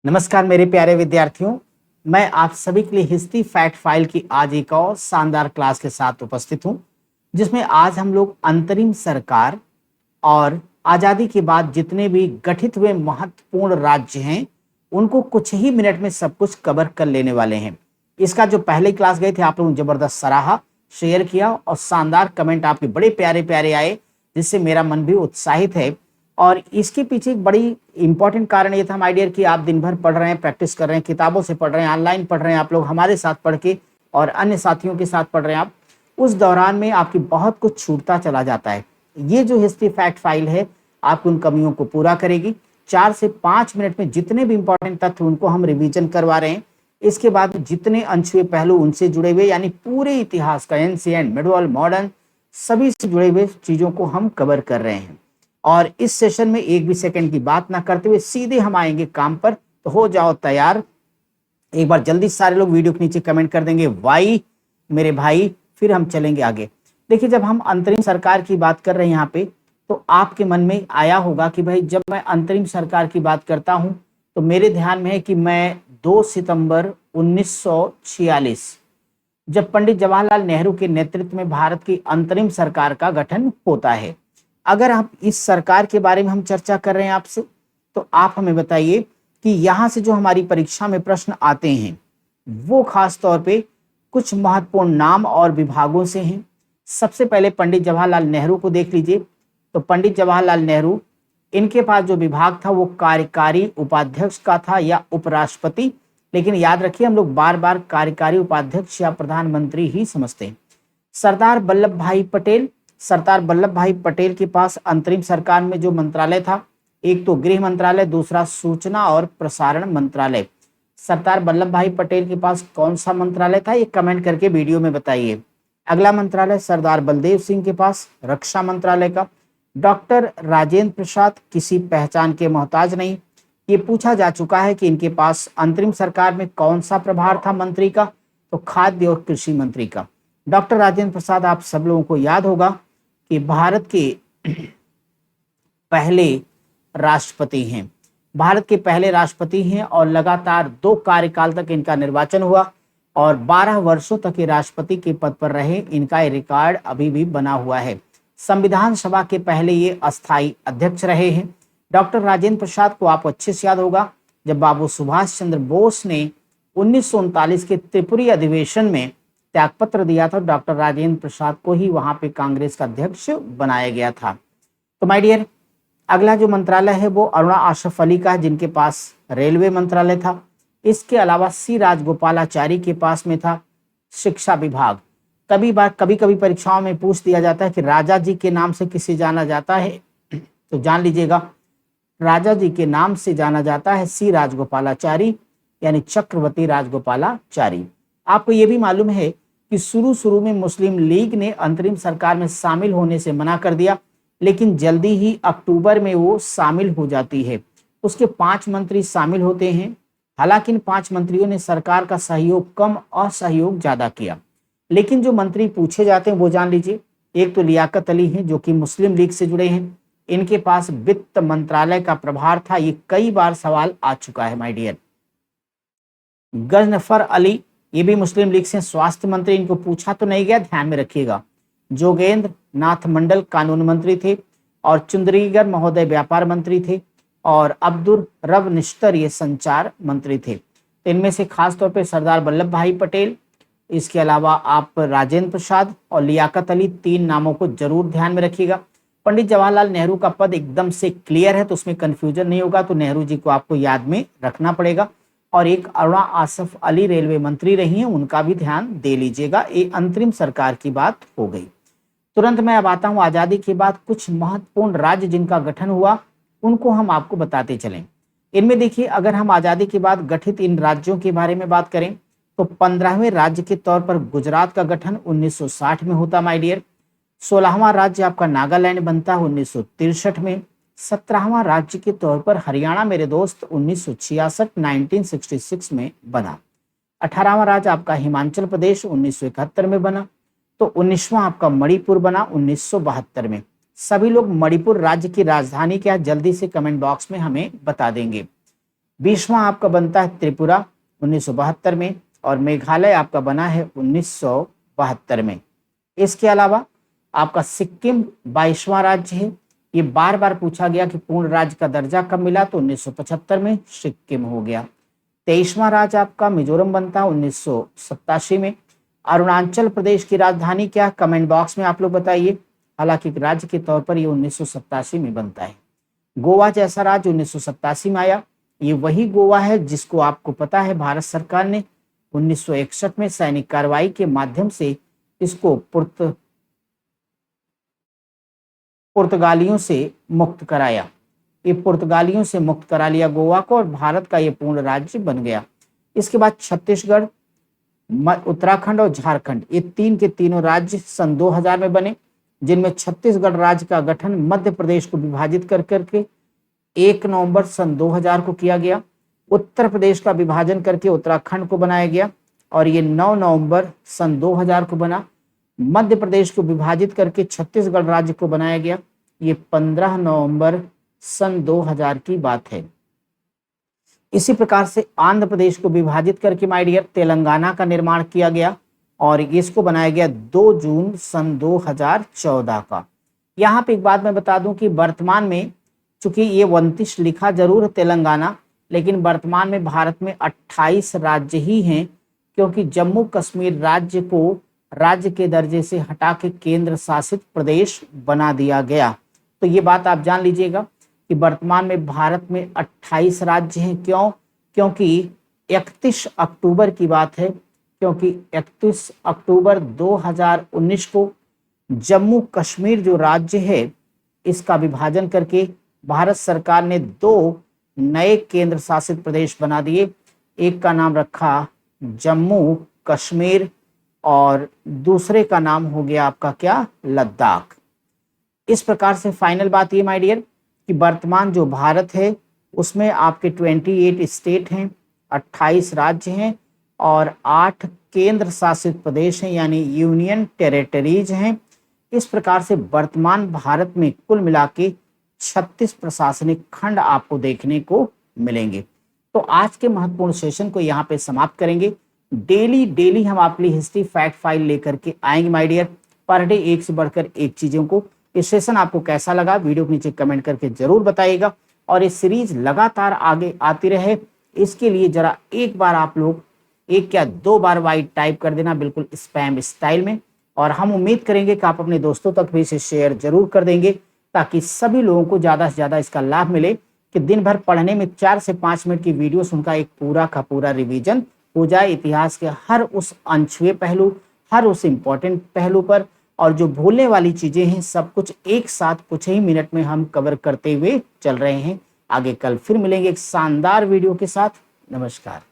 नमस्कार मेरे प्यारे विद्यार्थियों, मैं आप सभी के लिए हिस्ट्री फैक्ट फाइल की आज एक और शानदार क्लास के साथ उपस्थित हूं, जिसमें आज हम लोग अंतरिम सरकार और आजादी के बाद जितने भी गठित हुए महत्वपूर्ण राज्य हैं उनको कुछ ही मिनट में सब कुछ कवर कर लेने वाले हैं। इसका जो पहले क्लास गए थे आप लोगों ने जबरदस्त सराहा, शेयर किया और शानदार कमेंट आपके बड़े प्यारे प्यारे आए, जिससे मेरा मन भी उत्साहित है। और इसके पीछे एक बड़ी इंपॉर्टेंट कारण ये था माय डियर कि आप दिन भर पढ़ रहे हैं, प्रैक्टिस कर रहे हैं, किताबों से पढ़ रहे हैं, ऑनलाइन पढ़ रहे हैं, आप लोग हमारे साथ पढ़ के और अन्य साथियों के साथ पढ़ रहे हैं। आप उस दौरान में आपकी बहुत कुछ छूटता चला जाता है। ये जो हिस्ट्री फैक्ट फाइल है आपकी उन कमियों को पूरा करेगी। 4 से 5 मिनट में जितने भी इंपॉर्टेंट तथ्य उनको हम रिवीजन करवा रहे हैं। इसके बाद जितने अनछुए पहलू उनसे जुड़े हुए यानी पूरे इतिहास का एंशिएंट, मिडवल, मॉडर्न सभी से जुड़े हुए चीजों को हम कवर कर रहे हैं। और इस सेशन में एक भी सेकंड की बात ना करते हुए सीधे हम आएंगे काम पर। तो हो जाओ तैयार। एक बार जल्दी सारे लोग वीडियो के नीचे कमेंट कर देंगे वाई मेरे भाई, फिर हम चलेंगे आगे। देखिए, जब हम अंतरिम सरकार की बात कर रहे हैं यहाँ पे, तो आपके मन में आया होगा कि भाई जब मैं अंतरिम सरकार की बात करता हूं तो मेरे ध्यान में है कि मैं 2 सितंबर 1946 जब पंडित जवाहरलाल नेहरू के नेतृत्व में भारत की अंतरिम सरकार का गठन होता है। अगर आप इस सरकार के बारे में हम चर्चा कर रहे हैं आपसे, तो आप हमें बताइए कि यहाँ से जो हमारी परीक्षा में प्रश्न आते हैं वो खास तौर पे कुछ महत्वपूर्ण नाम और विभागों से हैं। सबसे पहले पंडित जवाहरलाल नेहरू को देख लीजिए। तो पंडित जवाहरलाल नेहरू, इनके पास जो विभाग था वो कार्यकारी उपाध्यक्ष का था या उपराष्ट्रपति, लेकिन याद रखिए हम लोग बार बार कार्यकारी उपाध्यक्ष या प्रधानमंत्री ही समझते हैं। सरदार वल्लभ भाई पटेल के पास अंतरिम सरकार में जो मंत्रालय था, एक तो गृह मंत्रालय, दूसरा सूचना और प्रसारण मंत्रालय। सरदार वल्लभ भाई पटेल के पास कौन सा मंत्रालय था, ये कमेंट करके वीडियो में बताइए। अगला मंत्रालय सरदार बलदेव सिंह के पास रक्षा मंत्रालय का। डॉक्टर राजेंद्र प्रसाद किसी पहचान के मोहताज नहीं। ये पूछा जा चुका है कि इनके पास अंतरिम सरकार में कौन सा प्रभार था मंत्री का, तो खाद्य और कृषि मंत्री का। डॉक्टर राजेंद्र प्रसाद आप सब लोगों को याद होगा कि भारत के पहले राष्ट्रपति हैं। भारत के पहले राष्ट्रपति हैं और लगातार 2 कार्यकाल तक इनका निर्वाचन हुआ और 12 वर्षों तक ये राष्ट्रपति के पद पर रहे। इनका ये रिकॉर्ड अभी भी बना हुआ है। संविधान सभा के पहले ये अस्थायी अध्यक्ष रहे हैं। डॉक्टर राजेंद्र प्रसाद को आपको अच्छे से याद होगा, जब बाबू सुभाष चंद्र बोस ने 1939 के त्रिपुरी अधिवेशन में त्यागपत्र दिया था, डॉक्टर राजेंद्र प्रसाद को ही वहां पे कांग्रेस का अध्यक्ष बनाया गया था। तो माय डियर, अगला जो मंत्रालय है वो अरुणा आशफ अली का है, जिनके पास रेलवे मंत्रालय था। इसके अलावा सी राजगोपालाचारी के पास में था शिक्षा विभाग। कभी कभी परीक्षाओं में पूछ दिया जाता है कि राजा जी के नाम से किसे जाना जाता है, तो जान लीजिएगा राजा जी के नाम से जाना जाता है सी राजगोपालाचारी, यानी चक्रवर्ती राजगोपालाचारी। आपको ये भी मालूम है कि शुरू में मुस्लिम लीग ने अंतरिम सरकार में शामिल होने से मना कर दिया, लेकिन जल्दी ही अक्टूबर में वो शामिल हो जाती है। उसके 5 मंत्री शामिल होते हैं। हालांकि इन 5 मंत्रियों ने सरकार का सहयोग कम और सहयोग ज्यादा किया, लेकिन जो मंत्री पूछे जाते हैं वो जान लीजिए। एक तो लियाकत अली हैं जो कि मुस्लिम लीग से जुड़े हैं। इनके पास वित्त मंत्रालय का प्रभार था। ये कई बार सवाल आ चुका है माय डियर। गजनफर अली, ये भी मुस्लिम लीग से, स्वास्थ्य मंत्री, इनको पूछा तो नहीं गया, ध्यान में रखिएगा। जोगेंद्र नाथ मंडल कानून मंत्री थे और चुंदरीगर महोदय व्यापार मंत्री थे और अब्दुल रब निश्तर ये संचार मंत्री थे। तो इनमें से खास तौर पे सरदार वल्लभ भाई पटेल, इसके अलावा आप राजेंद्र प्रसाद और लियाकत अली, 3 नामों को जरूर ध्यान में रखिएगा। पंडित जवाहरलाल नेहरू का पद एकदम से क्लियर है, तो उसमें कंफ्यूजन नहीं होगा, तो नेहरू जी को आपको याद में रखना पड़ेगा। और एक अरुणा आसफ अली रेलवे मंत्री रही हैं, उनका भी ध्यान दे लीजिएगा। ये अंतरिम सरकार की बात हो गई। तुरंत मैं अब आता हूं आजादी के बाद कुछ महत्वपूर्ण राज्य जिनका गठन हुआ उनको हम आपको बताते चलें। इनमें देखिए, अगर हम आजादी के बाद गठित इन राज्यों के बारे में बात करें तो 15वें राज्य के तौर पर गुजरात का गठन 1960 में होता माय डियर। 16वां राज्य आपका नागालैंड बनता है 1963 में। 17वां राज्य के तौर पर हरियाणा मेरे दोस्त 1966 में बना। 18वां राज्य आपका हिमाचल प्रदेश 1971 में बना। तो 19वां आपका मणिपुर बना 1972 में। सभी लोग मणिपुर राज्य की राजधानी क्या, जल्दी से कमेंट बॉक्स में हमें बता देंगे। 20वां आपका बनता है त्रिपुरा 1972 में, और मेघालय आपका बना है 1972 में। इसके अलावा आपका सिक्किम 22वां राज्य है। ये बार बार पूछा गया कि पूर्ण राज्य का दर्जा कब मिला, तो 1975 में सिक्किम हो गया। 23वां राज्य आपका मिजोरम बनता है 1987 में। अरुणाचल प्रदेश की राजधानी क्या, कमेंट बॉक्स में आप लोग बताइए। हालांकि राज्य के तौर पर ये 1987 में बनता है। गोवा जैसा राज्य 1987 में आया। ये वही गोवा है जिसको आपको पता है भारत सरकार ने 1961 में सैनिक कार्रवाई के माध्यम से इसको पुर्तगालियों से मुक्त कराया। ये पुर्तगालियों से मुक्त करा लिया गोवा को, और भारत का ये पूर्ण राज्य बन गया। इसके बाद छत्तीसगढ़, उत्तराखंड और झारखंड, ये तीन के तीनों राज्य सन 2000 में बने, जिनमें छत्तीसगढ़ राज्य का गठन मध्य प्रदेश को विभाजित कर करके 1 नवंबर सन 2000 को किया गया। उत्तर प्रदेश का विभाजन करके उत्तराखंड को बनाया गया, और ये 9 नवंबर सन 2000 को बना। मध्य प्रदेश को विभाजित करके छत्तीसगढ़ राज्य को बनाया गया, ये 15 नवंबर सन 2000 की बात है। इसी प्रकार से आंध्र प्रदेश को विभाजित करके माय डियर तेलंगाना का निर्माण किया गया, और इसको बनाया गया 2 जून सन 2014 का। यहाँ पे एक बात मैं बता दूं कि वर्तमान में, चूंकि ये 29 लिखा जरूर है तेलंगाना, लेकिन वर्तमान में भारत में 28 राज्य ही हैं, क्योंकि जम्मू कश्मीर राज्य को राज्य के दर्जे से हटा के केंद्र शासित प्रदेश बना दिया गया। तो ये बात आप जान लीजिएगा कि वर्तमान में भारत में 28 राज्य हैं। क्यों? क्योंकि 31 अक्टूबर की बात है, क्योंकि 31 अक्टूबर 2019 को जम्मू कश्मीर जो राज्य है इसका विभाजन करके भारत सरकार ने 2 नए केंद्र शासित प्रदेश बना दिए। एक का नाम रखा जम्मू कश्मीर, और दूसरे का नाम हो गया आपका क्या, लद्दाख। इस प्रकार से फाइनल बात ये माय डियर कि वर्तमान जो भारत है उसमें आपके 28 स्टेट हैं, 28 राज्य हैं, और 8 केंद्र शासित प्रदेश हैं, यानी यूनियन टेरिटरीज हैं। इस प्रकार से वर्तमान भारत में कुल मिला के 36 प्रशासनिक खंड आपको देखने को मिलेंगे। तो आज के महत्वपूर्ण सेशन को यहाँ पे समाप्त करेंगे। डेली हम आपके लिए हिस्ट्री फैक्ट फाइल लेकर के आएंगे माय डियर, पर डे एक से बढ़कर एक चीजों को। ये सेशन आपको कैसा लगा वीडियो के नीचे कमेंट करके जरूर बताइएगा, और ये सीरीज लगातार आगे आती रहे इसके लिए जरा एक बार आप लोग 1 या 2 बार वाइड टाइप कर देना, बिल्कुल स्पैम स्टाइल में। और हम उम्मीद करेंगे कि आप अपने दोस्तों तक भी इसे शेयर जरूर कर देंगे, ताकि सभी लोगों को ज्यादा से ज्यादा इसका लाभ मिले, कि दिन भर पढ़ने में 4 से 5 मिनट की वीडियो उनका एक पूरा का पूरा रिवीजन हो जाए इतिहास के हर उस अनछुए पहलू, हर उस इम्पोर्टेंट पहलू पर, और जो भूलने वाली चीजें हैं सब कुछ एक साथ कुछ ही मिनट में हम कवर करते हुए चल रहे हैं। आगे कल फिर मिलेंगे एक शानदार वीडियो के साथ। नमस्कार।